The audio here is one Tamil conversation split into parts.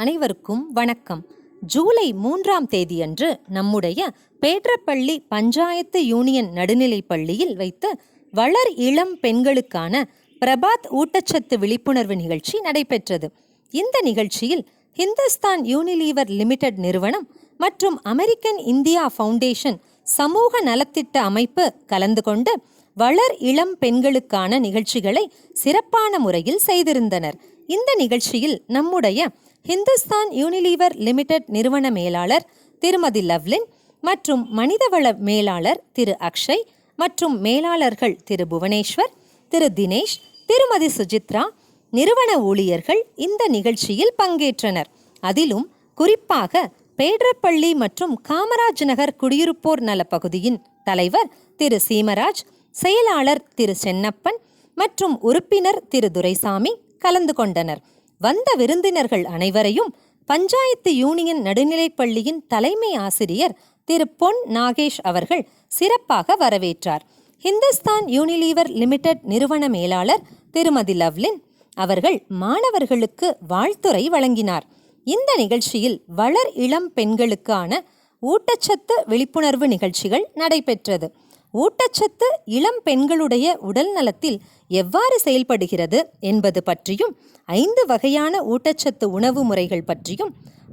அனைவருக்கும் வணக்கம். ஜூலை 3ஆம் தேதியன்று நம்முடைய பேட்ரப்பள்ளி பஞ்சாயத்து யூனியன் நடுநிலைப் பள்ளியில் வைத்து வளர் இளம் பெண்களுக்கான பிரபாத் ஊட்டச்சத்து விழிப்புணர்வு நிகழ்ச்சி நடைபெற்றது. இந்த நிகழ்ச்சியில் ஹிந்துஸ்தான் யூனிலீவர் லிமிடெட் நிறுவனம் மற்றும் அமெரிக்கன் இந்தியா ஃபவுண்டேஷன் சமூக நலத்திட்ட அமைப்பு கலந்து கொண்டு வளர் இளம் பெண்களுக்கான நிகழ்ச்சிகளை சிறப்பான முறையில் செய்திருந்தனர். இந்த நிகழ்ச்சியில் நம்முடைய ஹிந்துஸ்தான் யூனிலீவர் லிமிடெட் நிறுவன மேலாளர் திருமதி லவ்லின் மற்றும் மனிதவள மேலாளர் திரு அக்ஷய் மற்றும் மேலாளர்கள் திரு புவனேஸ்வர், திரு தினேஷ், திருமதி சுஜித்ரா, நிறுவன ஊழியர்கள் இந்த நிகழ்ச்சியில் பங்கேற்றனர். அதிலும் குறிப்பாக பேட்ரப்பள்ளி மற்றும் காமராஜ் நகர் குடியிருப்போர் நல பகுதியின் தலைவர் திரு சீமராஜ், செயலாளர் திரு சென்னப்பன் மற்றும் உறுப்பினர் திரு துரைசாமி கலந்து கொண்டனர். வந்த விருந்தினர்கள் அனைவரையும் பஞ்சாயத்து யூனியன் நடுநிலைப்பள்ளியின் தலைமை ஆசிரியர் திரு பொன் நாகேஷ் அவர்கள் சிறப்பாக வரவேற்றார். ஹிந்துஸ்தான் யூனிலீவர் லிமிடெட் நிறுவன மேலாளர் திருமதி லவ்லின் அவர்கள் மாணவர்களுக்கு வாழ்த்துரை வழங்கினார். இந்த நிகழ்ச்சியில் வளர் இளம் பெண்களுக்கான ஊட்டச்சத்து விழிப்புணர்வு நிகழ்ச்சிகள் நடைபெற்றது. ஊட்டச்சத்து இளம் பெண்களுடைய உடல் நலத்தில் எவ்வாறு செயல்படுகிறது என்பது பற்றியும், 5 வகையான ஊட்டச்சத்து உணவு முறைகள் பற்றியும்,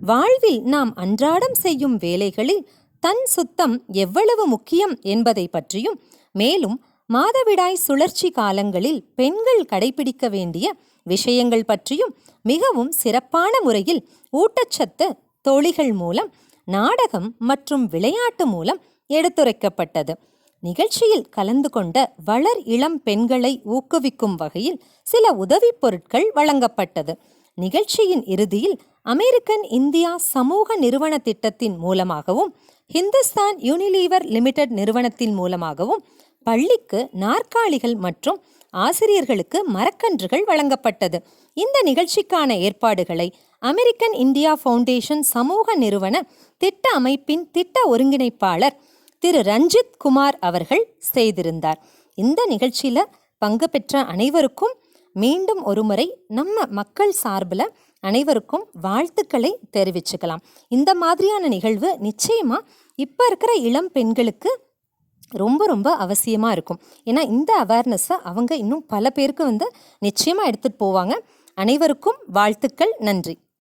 வாழ்வில் நாம் அன்றாடம் செய்யும் வேலைகளில் தன் சுத்தம் எவ்வளவு முக்கியம் என்பதை பற்றியும், மேலும் மாதவிடாய் சுழற்சி காலங்களில் பெண்கள் கடைபிடிக்க வேண்டிய விஷயங்கள் பற்றியும் மிகவும் சிறப்பான முறையில் ஊட்டச்சத்து தோழிகள் மூலம், நாடகம் மற்றும் விளையாட்டு மூலம் எடுத்துரைக்கப்பட்டது. நிகழ்ச்சியில் கலந்து கொண்ட வளர் இளம் பெண்களை ஊக்குவிக்கும் வகையில் சில உதவிப் பொருட்கள் வழங்கப்பட்டது. நிகழ்ச்சியின் இறுதியில் அமெரிக்கன் இந்தியா சமூக நிறுவன திட்டத்தின் மூலமாகவும் ஹிந்துஸ்தான் யூனிலீவர் லிமிடெட் நிறுவனத்தின் மூலமாகவும் பள்ளிக்கு நாற்காலிகள் மற்றும் ஆசிரியர்களுக்கு மரக்கன்றுகள் வழங்கப்பட்டது. இந்த நிகழ்ச்சிக்கான ஏற்பாடுகளை அமெரிக்கன் இந்தியா ஃபவுண்டேஷன் சமூக நிறுவன திட்ட அமைப்பின் திட்ட ஒருங்கிணைப்பாளர் திரு ரஞ்சித் குமார் அவர்கள் செய்திருந்தார். இந்த நிகழ்ச்சியில் பங்கு பெற்ற அனைவருக்கும் மீண்டும் ஒருமுறை நம்ம மக்கள் சார்பில் அனைவருக்கும் வாழ்த்துக்களை தெரிவிச்சுக்கலாம். இந்த மாதிரியான நிகழ்வு நிச்சயமாக இப்போ இருக்கிற இளம் பெண்களுக்கு ரொம்ப ரொம்ப அவசியமாக இருக்கும். ஏன்னா இந்த அவேர்னஸை அவங்க இன்னும் பல பேருக்கு நிச்சயமாக எடுத்துகிட்டு போவாங்க. அனைவருக்கும் வாழ்த்துக்கள். நன்றி.